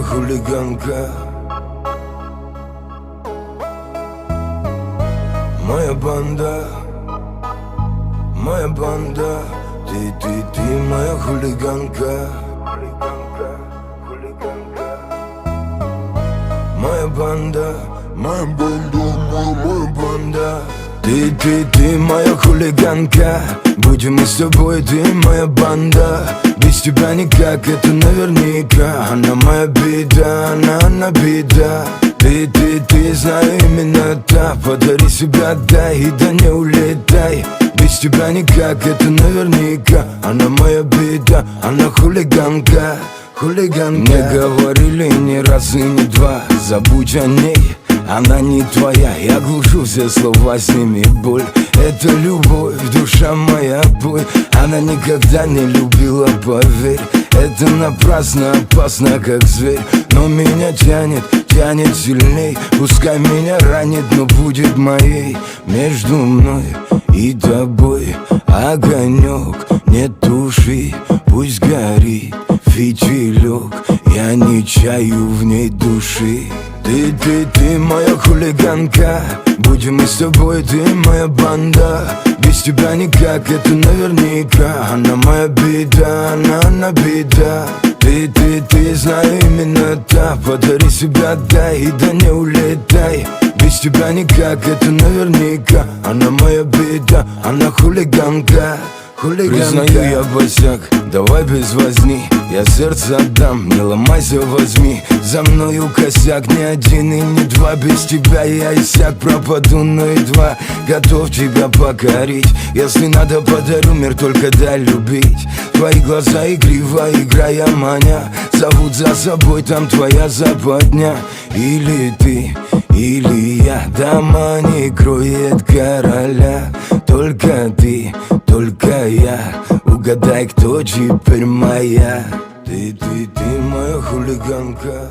хулиганка. Моя банда, моя банда. Ты моя хулиганка. Моя банда, моя банда, моя банда. Ты моя хулиганка. Будем мы с тобой, ты моя банда. Без тебя никак, это наверняка. Она моя беда, она беда. Ты, знаю, именно та. Подари себя, дай, и да не улетай. Без тебя никак, это наверняка. Она моя беда, она хулиганка. Мне говорили не раз и не два: забудь о ней, она не твоя. Я глушу все слова, сними боль. Это любовь, душа моя, бой. Она никогда не любила, поверь. Это напрасно, опасно, как зверь. Но меня тянет сильней. Пускай меня ранит, но будет моей. Между мной и тобой огонек, не туши, пусть горит фитилек. Я не чаю в ней души. Ты моя хулиганка. Будем мы с тобой, ты моя банда. Без тебя никак, это наверняка. Она моя беда, она беда. Ты, знаю, именно та. Подари себя, дай, и да не улетай. Без тебя никак, это наверняка. Она моя беда, она хулиганка. Признаю, я босяк, давай без возни. Я сердце отдам, не ломайся, возьми. За мною косяк, ни один и не два. Без тебя я иссяк, пропаду, но едва готов тебя покорить. Если надо, подарю мир, только дай любить. Твои глаза игриво, играя маня, зовут за собой, там твоя западня. Или ты, или я, дома не кроет короля. Только ты, только я, угадай, кто теперь моя. Ты моя хулиганка.